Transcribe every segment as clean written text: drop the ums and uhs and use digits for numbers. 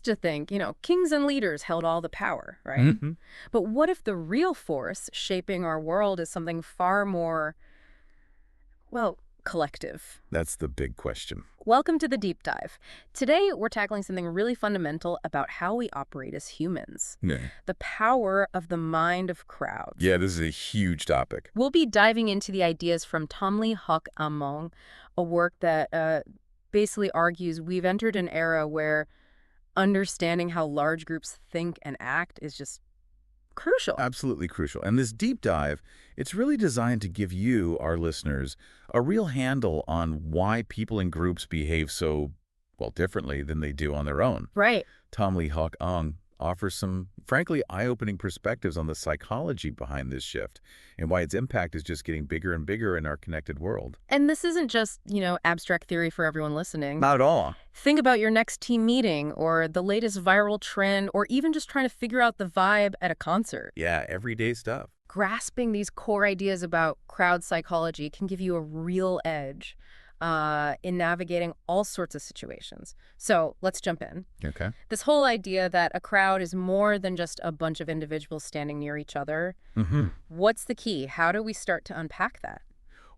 used to think, kings and leaders held all the power, right? But what if the real force shaping our world is something far more, well, collective? That's the big question. Welcome to the deep dive. Today, we're tackling something really fundamental about how we operate as humans. Yeah. The power of the mind of crowds. Yeah, this is a huge topic. We'll be diving into the ideas from Tomli Hock Among, a work that basically argues we've entered an era where understanding how large groups think and act is just crucial. Absolutely crucial. And this deep dive, it's really designed to give you, our listeners, a real handle on why people in groups behave so, well, differently than they do on their own. Right. Tom Lee Hock Ong offers some, frankly, eye-opening perspectives on the psychology behind this shift and why its impact is just getting bigger and bigger in our connected world. And this isn't just, abstract theory for everyone listening. Not at all. Think about your next team meeting or the latest viral trend or even just trying to figure out the vibe at a concert. Yeah, everyday stuff. Grasping these core ideas about crowd psychology can give you a real edge in navigating all sorts of situations. So let's jump in. Okay. This whole idea that a crowd is more than just a bunch of individuals standing near each other. What's the key? How do we start to unpack that?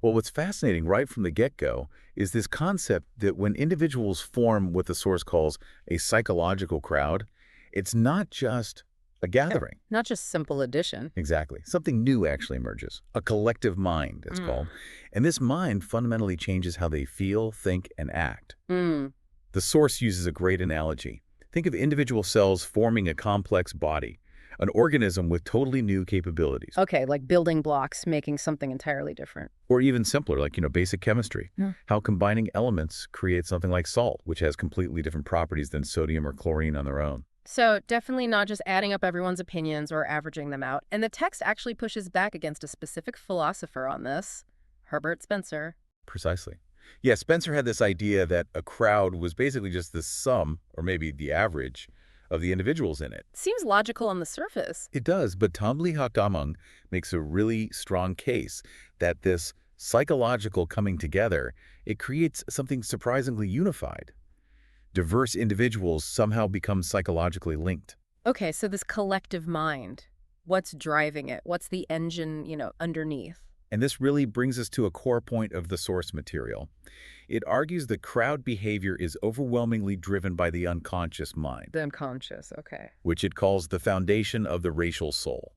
Well, what's fascinating right from the get-go is this concept that when individuals form what the source calls a psychological crowd, it's not just a gathering. Not just simple addition. Exactly. Something new actually emerges. A collective mind, it's called. And this mind fundamentally changes how they feel, think, and act. The source uses a great analogy. Think of individual cells forming a complex body, an organism with totally new capabilities. Okay, like building blocks, making something entirely different. Or even simpler, like, basic chemistry. How combining elements creates something like salt, which has completely different properties than sodium or chlorine on their own. So definitely not just adding up everyone's opinions or averaging them out. And the text actually pushes back against a specific philosopher on this, Herbert Spencer. Precisely. Yeah, Spencer had this idea that a crowd was basically just the sum, or maybe the average, of the individuals in it. Seems logical on the surface. It does, but Tom Lee Hock Damong makes a really strong case that this psychological coming together, it creates something surprisingly unified. Diverse individuals somehow become psychologically linked. Okay, so this collective mind, what's driving it? What's the engine, underneath? And this really brings us to a core point of the source material. It argues that crowd behavior is overwhelmingly driven by the unconscious mind. The unconscious, okay. Which it calls the foundation of the racial soul.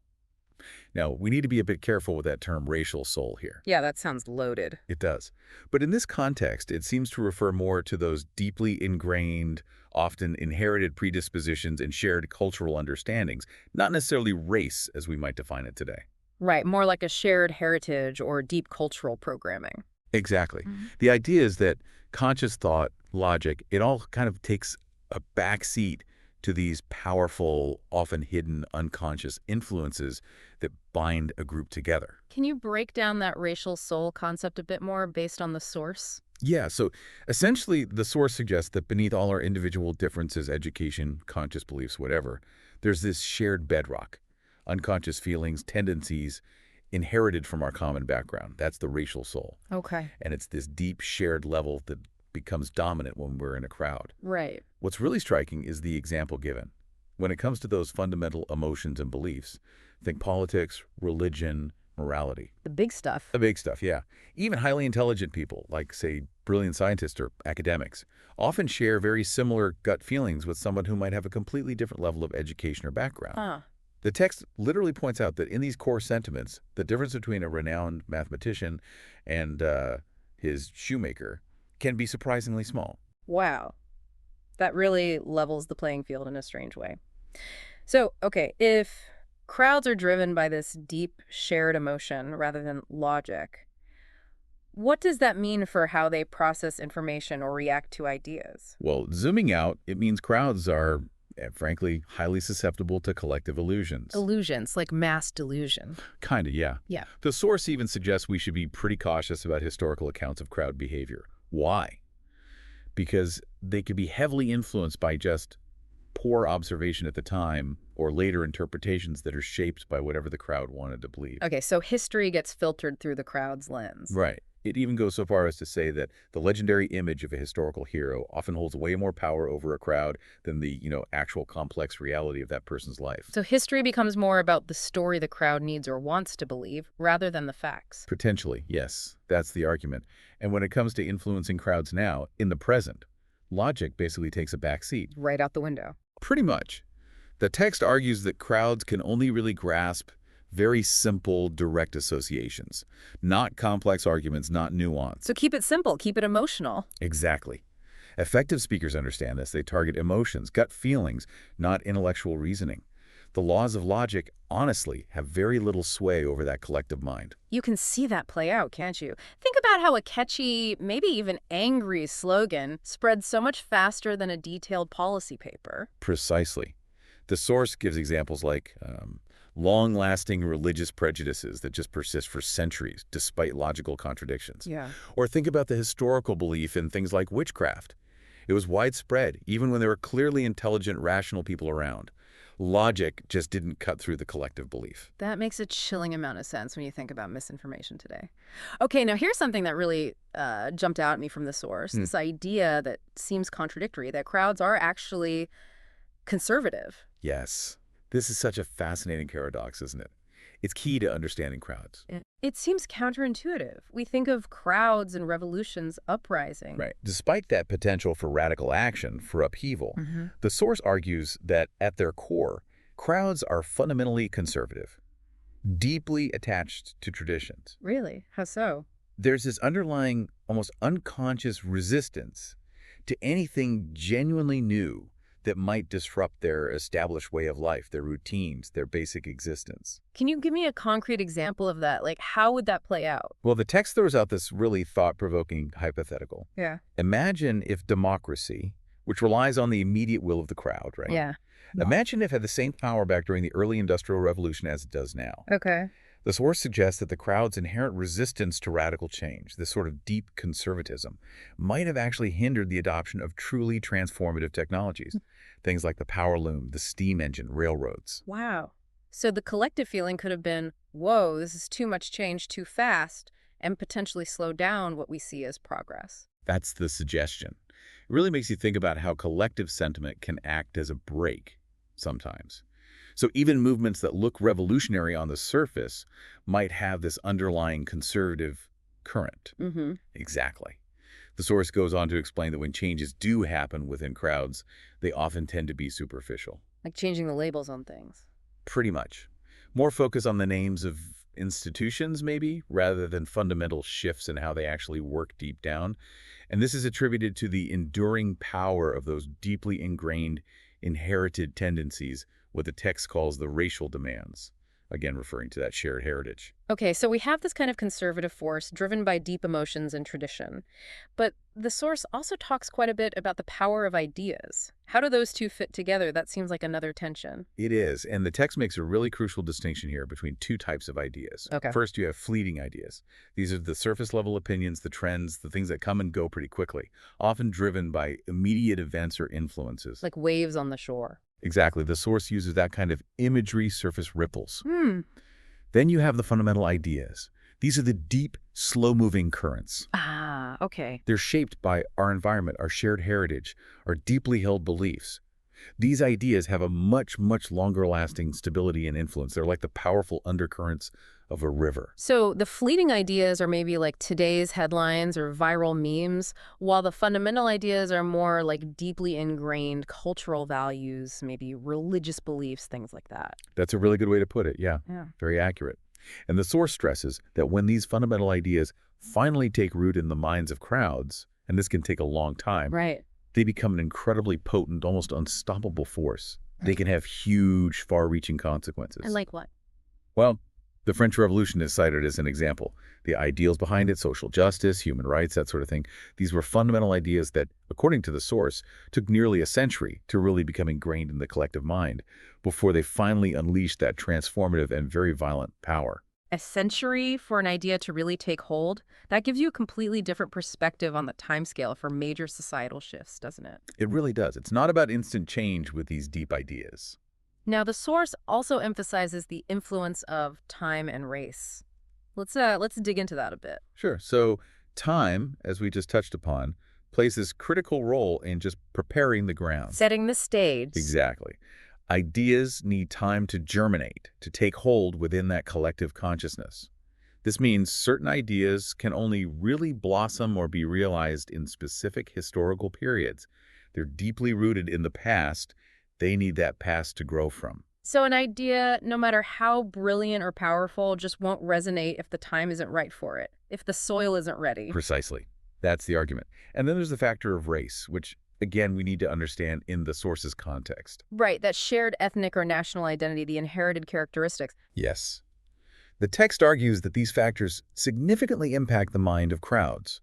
Now, we need to be a bit careful with that term racial soul here. Yeah, that sounds loaded. It does. But in this context, it seems to refer more to those deeply ingrained, often inherited predispositions and shared cultural understandings, not necessarily race as we might define it today. Right, more like a shared heritage or deep cultural programming. Exactly. The idea is that conscious thought, logic, it all kind of takes a backseat to these powerful, often hidden unconscious influences that bind a group together. Can you break down that racial soul concept a bit more based on the source? Yeah, so essentially the source suggests that beneath all our individual differences, education, conscious beliefs, whatever, there's this shared bedrock, unconscious feelings, tendencies, inherited from our common background. That's the racial soul. Okay. And it's this deep shared level that becomes dominant when we're in a crowd. Right. What's really striking is the example given. When it comes to those fundamental emotions and beliefs, think politics, religion, morality. The big stuff. The big stuff, yeah. Even highly intelligent people, like, say, brilliant scientists or academics, often share very similar gut feelings with someone who might have a completely different level of education or background. The text literally points out that in these core sentiments, the difference between a renowned mathematician and his shoemaker can be surprisingly small. Wow. That really levels the playing field in a strange way. So, okay, if crowds are driven by this deep shared emotion rather than logic, what does that mean for how they process information or react to ideas? Well, zooming out, it means crowds are, frankly, highly susceptible to collective illusions. Illusions, like mass delusion. Kinda, yeah. Yeah. The source even suggests we should be pretty cautious about historical accounts of crowd behavior. Why? Because they could be heavily influenced by just poor observation at the time or later interpretations that are shaped by whatever the crowd wanted to believe. Okay, so history gets filtered through the crowd's lens. Right. It even goes so far as to say that the legendary image of a historical hero often holds way more power over a crowd than the, actual complex reality of that person's life. So history becomes more about the story the crowd needs or wants to believe rather than the facts. Potentially, yes, that's the argument. And when it comes to influencing crowds now, in the present, logic basically takes a back seat. Right out the window. Pretty much. The text argues that crowds can only really grasp very simple, direct associations, not complex arguments, not nuance. So keep it simple, keep it emotional. Exactly. Effective speakers understand this. They target emotions, gut feelings, not intellectual reasoning. The laws of logic, honestly, have very little sway over that collective mind. You can see that play out, can't you? Think about how a catchy, maybe even angry slogan spreads so much faster than a detailed policy paper. Precisely. The source gives examples like long-lasting religious prejudices that just persist for centuries, despite logical contradictions. Yeah. Or think about the historical belief in things like witchcraft. It was widespread, even when there were clearly intelligent, rational people around. Logic just didn't cut through the collective belief. That makes a chilling amount of sense when you think about misinformation today. Okay, now here's something that really jumped out at me from the source. This idea that seems contradictory, that crowds are actually conservative. Yes. This is such a fascinating paradox, isn't it? It's key to understanding crowds. It seems counterintuitive. We think of crowds and revolutions uprising. Right. Despite that potential for radical action, for upheaval, the source argues that at their core, crowds are fundamentally conservative, deeply attached to traditions. Really? How so? There's this underlying, almost unconscious resistance to anything genuinely new that might disrupt their established way of life, their routines, their basic existence. Can you give me a concrete example of that? Like, how would that play out? Well, the text throws out this really thought-provoking hypothetical. Yeah. Imagine if democracy, which relies on the immediate will of the crowd, right? Yeah. Imagine if it had the same power back during the early Industrial Revolution as it does now. Okay. The source suggests that the crowd's inherent resistance to radical change, this sort of deep conservatism, might have actually hindered the adoption of truly transformative technologies. Things like the power loom, the steam engine, railroads. Wow. So the collective feeling could have been, whoa, this is too much change too fast, and potentially slow down what we see as progress. That's the suggestion. It really makes you think about how collective sentiment can act as a brake sometimes. So even movements that look revolutionary on the surface might have this underlying conservative current. Exactly. The source goes on to explain that when changes do happen within crowds, they often tend to be superficial. Like changing the labels on things. Pretty much. More focus on the names of institutions, maybe, rather than fundamental shifts in how they actually work deep down. And this is attributed to the enduring power of those deeply ingrained, inherited tendencies, what the text calls the racial demands, again referring to that shared heritage. Okay, so we have this kind of conservative force driven by deep emotions and tradition. But the source also talks quite a bit about the power of ideas. How do those two fit together? That seems like another tension. It is, and the text makes a really crucial distinction here between two types of ideas. Okay. First, you have fleeting ideas. These are the surface-level opinions, the trends, the things that come and go pretty quickly, often driven by immediate events or influences. Like waves on the shore. Exactly. The source uses that kind of imagery, surface ripples. Then you have the fundamental ideas. These are the deep, slow-moving currents. Ah, okay. They're shaped by our environment, our shared heritage, our deeply held beliefs. These ideas have a much, much longer-lasting stability and influence. They're like the powerful undercurrents of a river. So the fleeting ideas are maybe like today's headlines or viral memes, while the fundamental ideas are more like deeply ingrained cultural values, maybe religious beliefs, things like that. That's a really good way to put it, yeah. Very accurate. And the source stresses that when these fundamental ideas finally take root in the minds of crowds, and this can take a long time, Right. they become an incredibly potent, almost unstoppable force. They can have huge, far-reaching consequences. And like what? Well, the French Revolution is cited as an example. The ideals behind it, social justice, human rights, that sort of thing, these were fundamental ideas that, according to the source, took nearly a century to really become ingrained in the collective mind before they finally unleashed that transformative and very violent power. A century for an idea to really take hold? That gives you a completely different perspective on the timescale for major societal shifts, doesn't it? It really does. It's not about instant change with these deep ideas. Now, the source also emphasizes the influence of time and race. Let's dig into that a bit. Sure. So Time, as we just touched upon, plays this critical role in just preparing the ground. Setting the stage. Exactly. Ideas need time to germinate, to take hold within that collective consciousness. This means certain ideas can only really blossom or be realized in specific historical periods. They're deeply rooted in the past. They need that past to grow from. So an idea, no matter how brilliant or powerful, just won't resonate if the time isn't right for it, if the soil isn't ready. Precisely. That's the argument. And then there's the factor of race, which, again, we need to understand in the source's context. Right, that shared ethnic or national identity, the inherited characteristics. Yes. The text argues that these factors significantly impact the mind of crowds.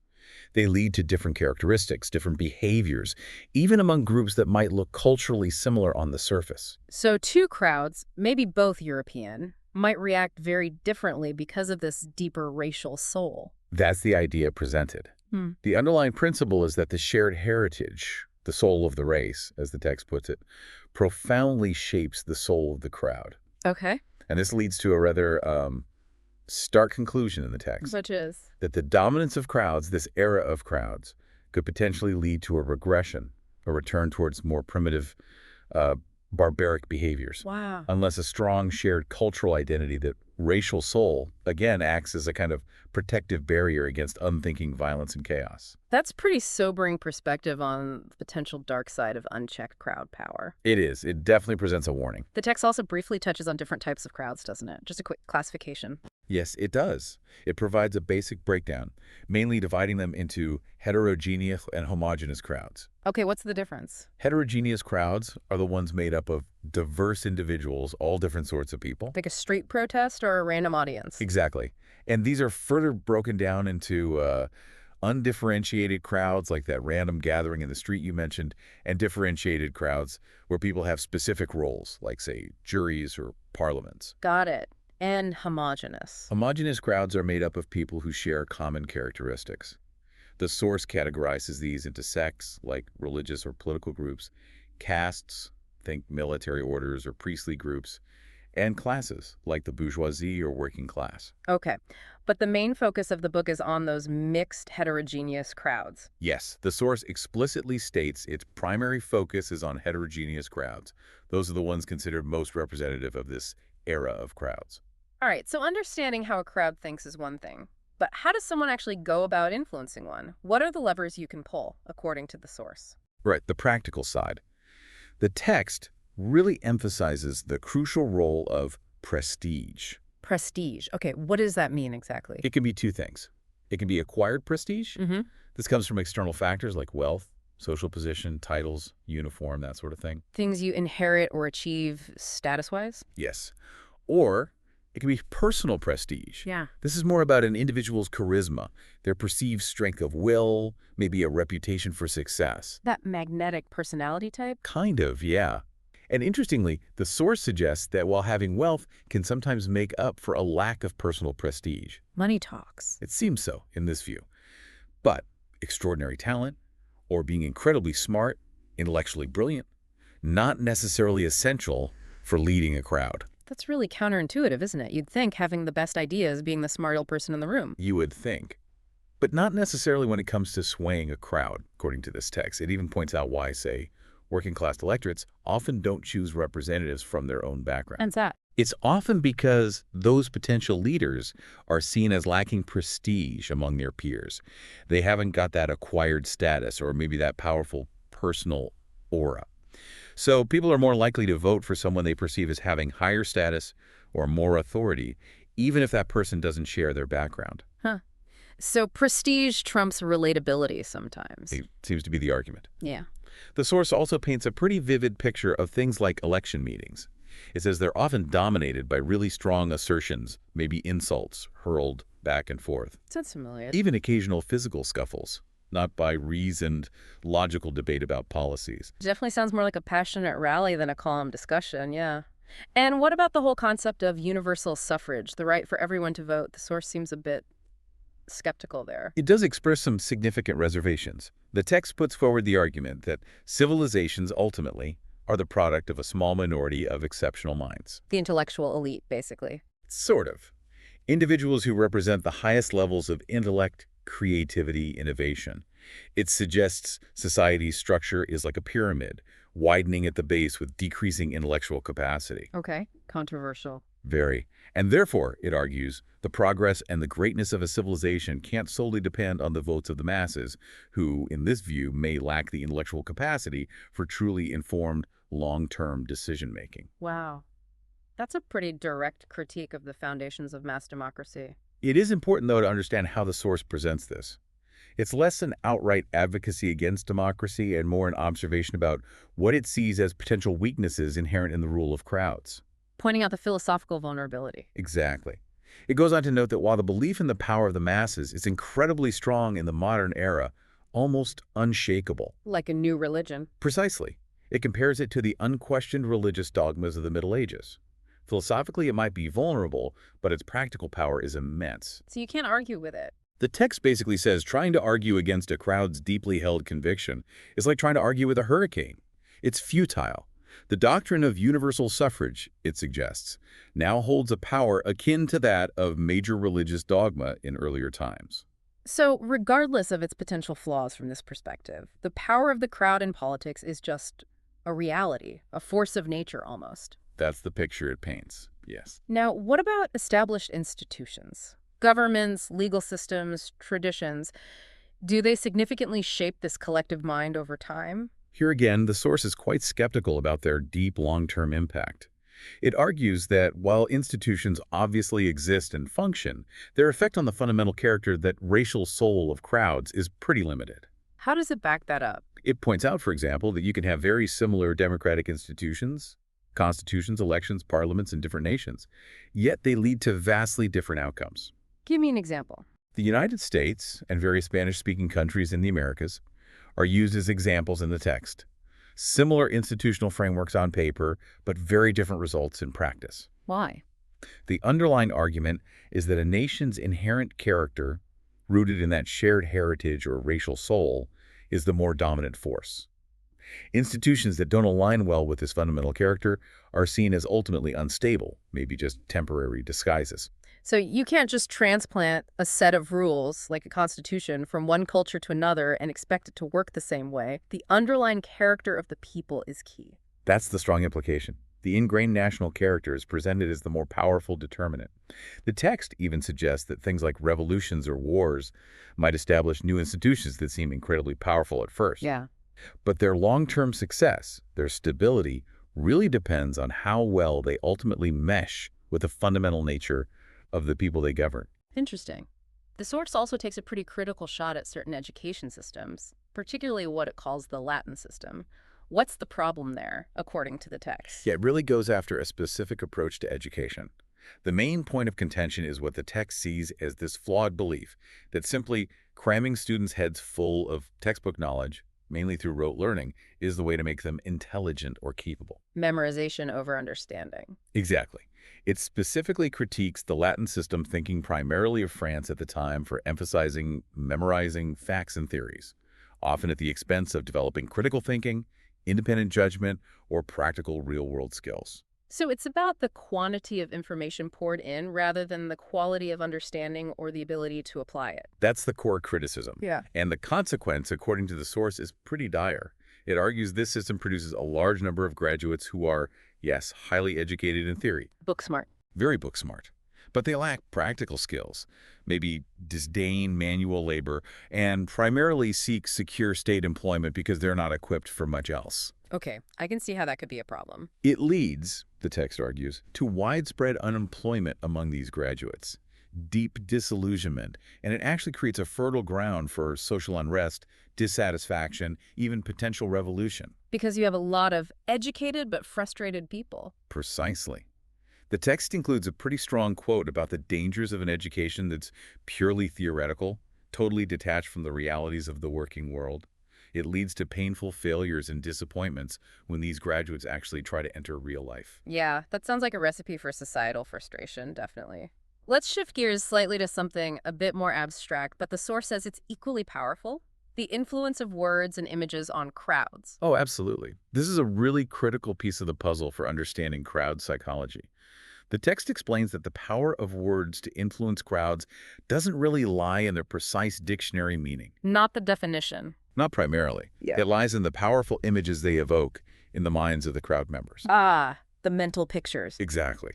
They lead to different characteristics, different behaviors, even among groups that might look culturally similar on the surface. So two crowds, maybe both European, might react very differently because of this deeper racial soul. That's the idea presented. The underlying principle is that the shared heritage, the soul of the race, as the text puts it, profoundly shapes the soul of the crowd. Okay. And this leads to a rather stark conclusion in the text. Which is? That the dominance of crowds, this era of crowds, could potentially lead to a regression, a return towards more primitive, barbaric behaviors. Wow. Unless a strong shared cultural identity, that racial soul, again, acts as a kind of protective barrier against unthinking violence and chaos. That's pretty sobering perspective on the potential dark side of unchecked crowd power. It is. It definitely presents a warning. The text also briefly touches on different types of crowds, doesn't it? Just a quick classification. Yes, it does. It provides a basic breakdown, mainly dividing them into heterogeneous and homogeneous crowds. Okay, what's the difference? Heterogeneous crowds are the ones made up of diverse individuals, all different sorts of people. Like a street protest or a random audience? Exactly. And these are further broken down into undifferentiated crowds, like that random gathering in the street you mentioned, and differentiated crowds where people have specific roles, like, say, juries or parliaments. Got it. And homogeneous. Homogeneous crowds are made up of people who share common characteristics. The source categorizes these into sects, like religious or political groups, castes, think military orders or priestly groups, and classes, like the bourgeoisie or working class. Okay, but the main focus of the book is on those mixed heterogeneous crowds. Yes, the source explicitly states its primary focus is on heterogeneous crowds. Those are the ones considered most representative of this era of crowds. All right, so understanding how a crowd thinks is one thing, but how does someone actually go about influencing one? What are the levers you can pull, according to the source? Right, the practical side. The text really emphasizes the crucial role of prestige. Prestige. Okay, what does that mean exactly? It can be two things. It can be acquired prestige. This comes from external factors like wealth, social position, titles, uniform, that sort of thing. Things you inherit or achieve status-wise? Yes. Or it can be personal prestige. Yeah. This is more about an individual's charisma, their perceived strength of will, maybe a reputation for success. That magnetic personality type? Kind of, yeah. And interestingly, the source suggests that while having wealth can sometimes make up for a lack of personal prestige. Money talks. It seems so in this view. But extraordinary talent, or being incredibly smart, intellectually brilliant, not necessarily essential for leading a crowd. That's really counterintuitive, isn't it? You'd think having the best ideas being the smartest person in the room. You would think. But not necessarily when it comes to swaying a crowd, according to this text. It even points out why, say, working-class electorates often don't choose representatives from their own background. And that? It's often because those potential leaders are seen as lacking prestige among their peers. They haven't got that acquired status or maybe that powerful personal aura. So people are more likely to vote for someone they perceive as having higher status or more authority, even if that person doesn't share their background. Huh. So prestige trumps relatability sometimes. It seems to be the argument. Yeah. The source also paints a pretty vivid picture of things like election meetings. It says they're often dominated by really strong assertions, maybe insults hurled back and forth. Sounds familiar. Even occasional physical scuffles, not by reasoned, logical debate about policies. Definitely sounds more like a passionate rally than a calm discussion, yeah. And what about the whole concept of universal suffrage, the right for everyone to vote? The source seems a bit skeptical there. It does express some significant reservations. The text puts forward the argument that civilizations ultimately are the product of a small minority of exceptional minds. The intellectual elite, basically. Sort of. Individuals who represent the highest levels of intellect, creativity, innovation. It suggests society's structure is like a pyramid, widening at the base with decreasing intellectual capacity. Okay, controversial. Very. And therefore, it argues, the progress and the greatness of a civilization can't solely depend on the votes of the masses, who, in this view, may lack the intellectual capacity for truly informed, long-term decision-making. Wow. That's a pretty direct critique of the foundations of mass democracy. It is important, though, to understand how the source presents this. It's less an outright advocacy against democracy and more an observation about what it sees as potential weaknesses inherent in the rule of crowds. Pointing out the philosophical vulnerability. Exactly. It goes on to note that while the belief in the power of the masses is incredibly strong in the modern era, almost unshakable. Like a new religion. Precisely. It compares it to the unquestioned religious dogmas of the Middle Ages. Philosophically, it might be vulnerable, but its practical power is immense. So you can't argue with it. The text basically says trying to argue against a crowd's deeply held conviction is like trying to argue with a hurricane. It's futile. The doctrine of universal suffrage, it suggests, now holds a power akin to that of major religious dogma in earlier times. So regardless of its potential flaws from this perspective, the power of the crowd in politics is just a reality, a force of nature almost. That's the picture it paints, yes. Now, what about established institutions? Governments, legal systems, traditions, do they significantly shape this collective mind over time? Here again, the source is quite skeptical about their deep long-term impact. It argues that while institutions obviously exist and function, their effect on the fundamental character, that racial soul of crowds, is pretty limited. How does it back that up? It points out, for example, that you can have very similar democratic institutions, constitutions, elections, parliaments in different nations, yet they lead to vastly different outcomes. Give me an example. The United States and various Spanish-speaking countries in the Americas are used as examples in the text. Similar institutional frameworks on paper, but very different results in practice. Why? The underlying argument is that a nation's inherent character, rooted in that shared heritage or racial soul, is the more dominant force. Institutions that don't align well with this fundamental character are seen as ultimately unstable, maybe just temporary disguises. So you can't just transplant a set of rules, like a constitution, from one culture to another and expect it to work the same way. The underlying character of the people is key. That's the strong implication. The ingrained national character is presented as the more powerful determinant. The text even suggests that things like revolutions or wars might establish new institutions that seem incredibly powerful at first. Yeah. But their long-term success, their stability, really depends on how well they ultimately mesh with the fundamental nature of the people they govern. Interesting. The source also takes a pretty critical shot at certain education systems, particularly what it calls the Latin system. What's the problem there, according to the text? Yeah, it really goes after a specific approach to education. The main point of contention is what the text sees as this flawed belief that simply cramming students' heads full of textbook knowledge, mainly through rote learning, is the way to make them intelligent or capable. Memorization over understanding. Exactly. It specifically critiques the Latin system, thinking primarily of France at the time, for emphasizing memorizing facts and theories, often at the expense of developing critical thinking, independent judgment, or practical real-world skills. So it's about the quantity of information poured in rather than the quality of understanding or the ability to apply it. That's the core criticism. Yeah. And the consequence, according to the source, is pretty dire. It argues this system produces a large number of graduates who are, yes, highly educated in theory. Book smart. Very book smart. But they lack practical skills, maybe disdain manual labor, and primarily seek secure state employment because they're not equipped for much else. Okay, I can see how that could be a problem. It leads, the text argues, to widespread unemployment among these graduates, deep disillusionment, and it actually creates a fertile ground for social unrest, dissatisfaction, even potential revolution. Because you have a lot of educated but frustrated people. Precisely. The text includes a pretty strong quote about the dangers of an education that's purely theoretical, totally detached from the realities of the working world. It leads to painful failures and disappointments when these graduates actually try to enter real life. Yeah, that sounds like a recipe for societal frustration, definitely. Let's shift gears slightly to something a bit more abstract, but the source says it's equally powerful. The influence of words and images on crowds. Oh, absolutely. This is a really critical piece of the puzzle for understanding crowd psychology. The text explains that the power of words to influence crowds doesn't really lie in their precise dictionary meaning. Not the definition. Not primarily. Yeah. It lies in the powerful images they evoke in the minds of the crowd members. Ah, the mental pictures. Exactly.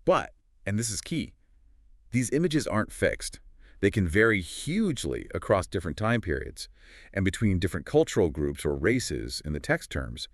But, and this is key, these images aren't fixed. They can vary hugely across different time periods and between different cultural groups or races in the text terms,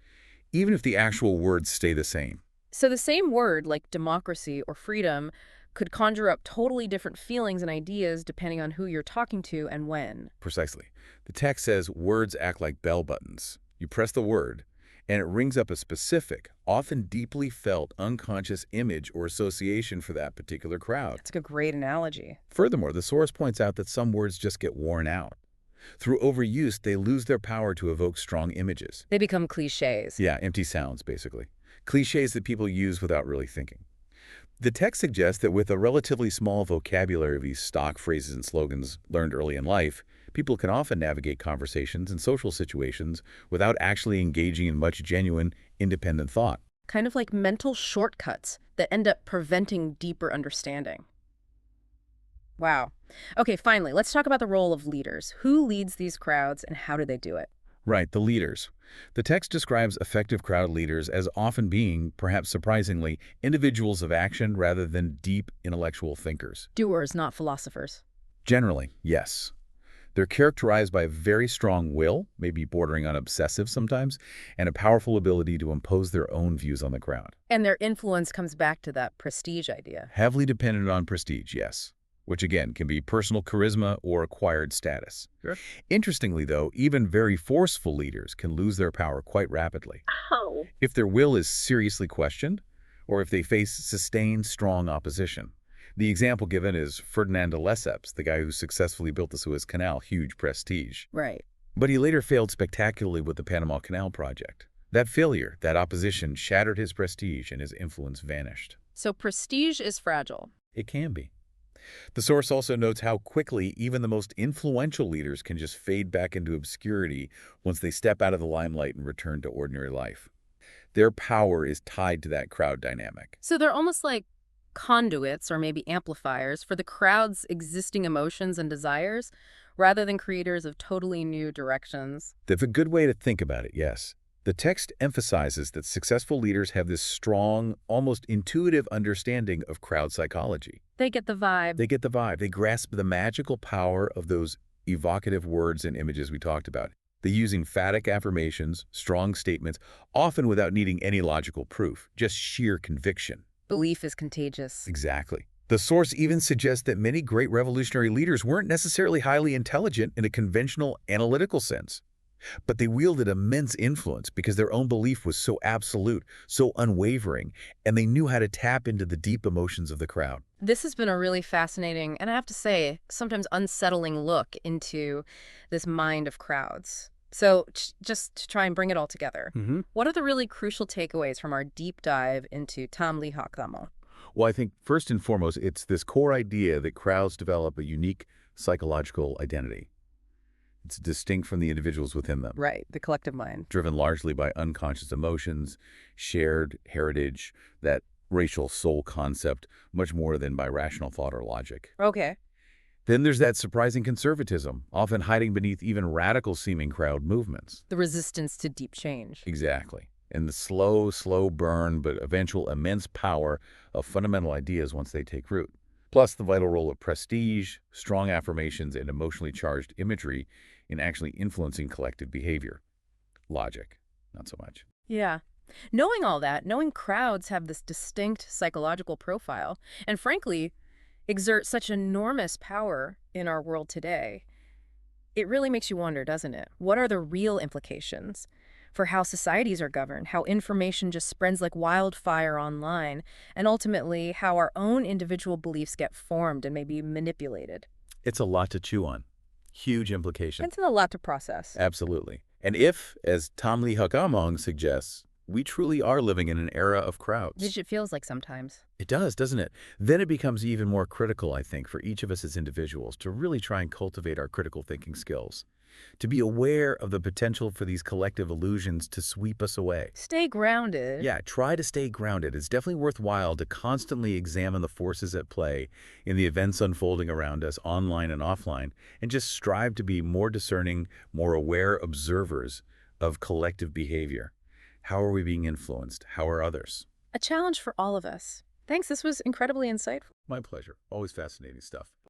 even if the actual words stay the same. So the same word, like democracy or freedom, could conjure up totally different feelings and ideas depending on who you're talking to and when. Precisely. The text says words act like bell buttons. You press the word, and it rings up a specific, often deeply felt unconscious image or association for that particular crowd. That's a great analogy. Furthermore, the source points out that some words just get worn out. Through overuse, they lose their power to evoke strong images. They become cliches. Yeah, empty sounds, basically. Cliches that people use without really thinking. The text suggests that with a relatively small vocabulary of these stock phrases and slogans learned early in life, people can often navigate conversations and social situations without actually engaging in much genuine, independent thought. Kind of like mental shortcuts that end up preventing deeper understanding. Wow. Okay, finally, let's talk about the role of leaders. Who leads these crowds and how do they do it? Right, the leaders. The text describes effective crowd leaders as often being, perhaps surprisingly, individuals of action rather than deep intellectual thinkers. Doers, not philosophers. Generally, yes. They're characterized by a very strong will, maybe bordering on obsessive sometimes, and a powerful ability to impose their own views on the crowd. And their influence comes back to that prestige idea. Heavily dependent on prestige, yes, which again can be personal charisma or acquired status. Sure. Interestingly, though, even very forceful leaders can lose their power quite rapidly. Oh. If their will is seriously questioned, or if they face sustained, strong opposition. The example given is Ferdinand de Lesseps, the guy who successfully built the Suez Canal, huge prestige. Right. But he later failed spectacularly with the Panama Canal project. That failure, that opposition, shattered his prestige and his influence vanished. So prestige is fragile. It can be. The source also notes how quickly even the most influential leaders can just fade back into obscurity once they step out of the limelight and return to ordinary life. Their power is tied to that crowd dynamic. So they're almost like conduits or maybe amplifiers for the crowd's existing emotions and desires rather than creators of totally new directions. That's a good way to think about it, yes. The text emphasizes that successful leaders have this strong, almost intuitive understanding of crowd psychology. They get the vibe. They get the vibe. They grasp the magical power of those evocative words and images we talked about. They use emphatic affirmations, strong statements, often without needing any logical proof, just sheer conviction. Belief is contagious. Exactly. The source even suggests that many great revolutionary leaders weren't necessarily highly intelligent in a conventional analytical sense, but they wielded immense influence because their own belief was so absolute, so unwavering, and they knew how to tap into the deep emotions of the crowd. This has been a really fascinating, and I have to say, sometimes unsettling look into this mind of crowds. So just to try and bring it all together, what are the really crucial takeaways from our deep dive into Tamli Hakamo? Well, I think first and foremost, it's this core idea that crowds develop a unique psychological identity. It's distinct from the individuals within them. Right, the collective mind. Driven largely by unconscious emotions, shared heritage, that racial soul concept, much more than by rational thought or logic. Okay. Then there's that surprising conservatism, often hiding beneath even radical-seeming crowd movements. The resistance to deep change. Exactly. And the slow burn, but eventual immense power of fundamental ideas once they take root. Plus the vital role of prestige, strong affirmations, and emotionally charged imagery in actually influencing collective behavior. Logic, not so much. Yeah. Knowing all that, knowing crowds have this distinct psychological profile, and frankly, exert such enormous power in our world today, it really makes you wonder, doesn't it? What are the real implications for how societies are governed, how information just spreads like wildfire online, and ultimately how our own individual beliefs get formed and maybe manipulated? It's a lot to chew on. Huge implications. It's a lot to process. Absolutely. And if, as Tamli Hakamo suggests, we truly are living in an era of crowds. Which it feels like sometimes. It does, doesn't it? Then it becomes even more critical, I think, for each of us as individuals to really try and cultivate our critical thinking skills. To be aware of the potential for these collective illusions to sweep us away. Stay grounded. Yeah, try to stay grounded. It's definitely worthwhile to constantly examine the forces at play in the events unfolding around us, online and offline, and just strive to be more discerning, more aware observers of collective behavior. How are we being influenced? How are others? A challenge for all of us. Thanks, this was incredibly insightful. My pleasure. Always fascinating stuff.